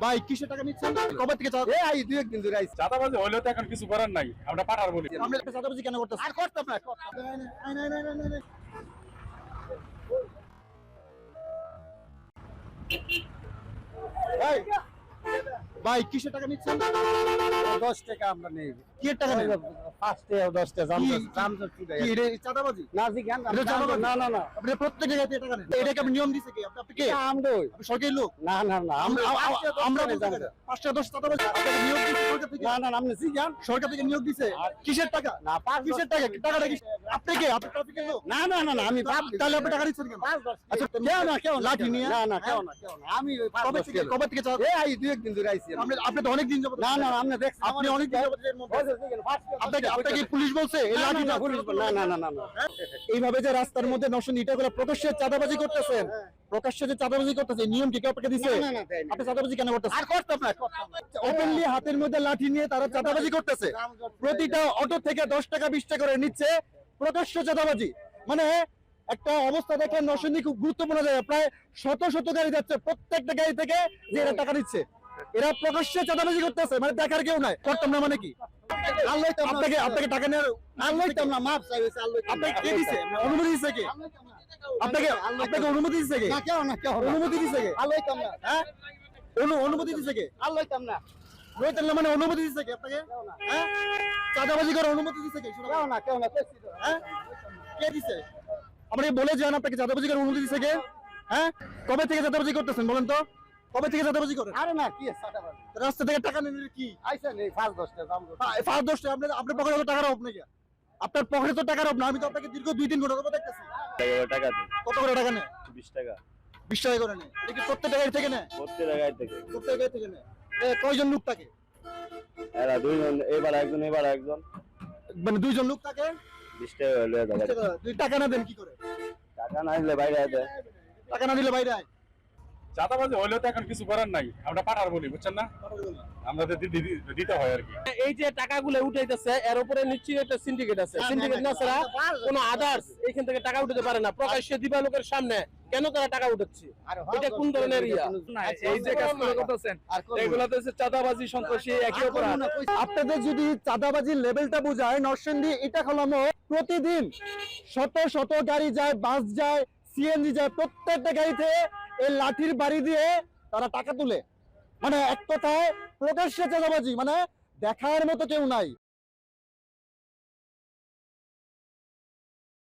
ভাই কিসের টাকা নিচ্ছেন? কবে থেকে দুই একদিন ধরে আইছি। চাঁদাবাজি হলেও তো এখন কিছু করার নাই, আমরা পাঠার বলি। আমরা চাঁদাবাজি কেন করতেছি? আর করতাম না। ভাই কিসের টাকা নিচ্ছেন? 10 টাকা আমরা নেই। কি টাকা নেন? 5 টাকা 10 টাকা কি রে চাঁদাবাজি? না জি জ্ঞান এটা চাঁদাবাজি? না না না আপনি প্রত্যেক জায়গায় টাকা নেন। এটা কি আপনি নিয়ম দিছে কি? আপনি কে? আমরা আপনি সরকারি লোক? না না না আমরা আমরা বলতে পারি। 5 টাকা 10 চাঁদাবাজি আপনাকে নিয়োগ দিছে সরকার থেকে? না না আপনি জি জ্ঞান সরকার থেকে নিয়োগ দিছে? কিসের টাকা? না 5 কিসের টাকা? টাকাটা কি আপনি কে? আপনি ট্রাফিকের লোক? না না না না আমি তাহলে আপনি টাকা নিচ্ছেন কেন? 5-10 আচ্ছা কেউ না লাঠি নিয়ে? না না কেউ না আমি ওই কবে থেকে চাঁদা? দুই একদিন ধরে আইছি আপনি তো অনেক দিন যাবত না না আপনি দেখছেন আপনি অনেক দিন যাবত এর মধ্যে আপনাকে পুলিশ বলছে এই লাঠি না পুলিশ না না না না এইভাবে যে রাস্তার মধ্যে নষ্ট ইটাগুলো প্রকাশ্যে চাঁদাবাজি করতেছেন, প্রকাশ্যে যে চাঁদাবাজি করতেছেন, নিয়ম কি কেউ আপনাকে দিছে? না, না, দেয় না। আপনি চাঁদাবাজি কেন করতেছেন? আর করতাম না ওপেনলি হাতের মধ্যে লাঠি নিয়ে তারা চাঁদাবাজি করতেছে। প্রতিটা অটো থেকে 10 টাকা 20 টাকা করে নিচ্ছে, প্রকাশ্য চাঁদাবাজি। মানে একটা অবস্থা দেখে নরসিংদী খুব গুরুত্বপূর্ণ জায়গা, প্রায় শত শত গাড়ি যাচ্ছে, প্রত্যেকটা গাড়ি থেকে যে এরা টাকা নিচ্ছে, এরা প্রকাশ্যে চাঁদাবাজি করতেছে, মানে দেখার কেউ নাই। করতাম না মানে কি? আপনাকে টাকা নেওয়ার আল্লাহইতাম না মাপ চাইছে আপনাকে কে দিছে? অনুমতি দিছে কে? আপনাকে অনুমতি দিছে কে? না কেউ না কেউ অনুমতি দিছে কে? আল্লাহইতাম না হ্যাঁ, অনুমতি দিছে কে? আল্লাহইতাম না রইতেন না মানে অনুমতি দিছে কে আপনাকে? হ্যাঁ, চাঁদাবাজি করার অনুমতি দিছে কে? সেটা বলেন। কেউ না হ্যাঁ, কে দিছে? আমরা বলে যান আপনাকে চাঁদাবাজি করার অনুমতি দিছে কে? হ্যাঁ, কবে থেকে চাঁদাবাজি করতেছেন বলেন তো? কবে থেকে চাঁদাবাজি করেন? আরে না কি সাদাবাজি রাস্তা থেকে টাকা নিয়ে কি? আইসা নেই 5-10 টাকা দাম ফার্স্ট দোষটা আপনার পকেটে তো টাকার অভাব নাকি? আপনার পকেটে তো টাকার অভাব না। আমি তো আপনাকে দীর্ঘ 2-3 ঘন্টা ধরে দেখতেছি। টাকা দিই কত করে টাকা নেয়? 20 টাকা 20 টাকা করে নেয়। এটা কি প্রত্যেক টাকার থেকে নেয়? প্রত্যেক জায়গায় থেকে। প্রত্যেক টাকা থেকে নেয়। কয়জন লোক থাকে? এরা দুইজন, এবার একজন মানে 2 জন লোক থাকে। 20 টাকা লয়ে যাবে। দুই টাকা না দেন কি করে? টাকা না দিলে বাইরে আছে। টাকা না দিলে বাইরে আয়। চাঁদাবাজি হলেও তো এখন কিছু করার নাই, আমরা পাঠার বলি, বুঝছেন না? আমরা তো দিতে হয় আর কি। এই যে টাকাগুলো উঠাইতেছে এর উপরে নিশ্চয়ই একটা সিন্ডিকেট আছে। সিন্ডিকেট না ছাড়া কোনো আদার্স এখান থেকে টাকা উঠাতে পারে না। প্রকাশ্যে দিবা লোকের সামনে কেন তারা টাকা উঠাচ্ছে? এটা কোন ধরনের ইয়া? এই যে কাজগুলো করতেছেন এগুলো তো হচ্ছে চাঁদাবাজি, সন্ত্রাসী একই অপরাধ। আপনাদের যদি চাঁদাবাজির লেভেলটা বোঝায়, নরসিংদী এটা হলামো প্রতিদিন শত শত গাড়ি যায়, বাস যায়, সিএনজি যায়, প্রত্যেকটা গাড়িতে এই লাঠির বাড়ি দিয়ে তারা টাকা তুলে। মানে এক কথায় প্রকাশ্যে চাঁদাবাজি, মানে দেখার মতো কেউ নাই।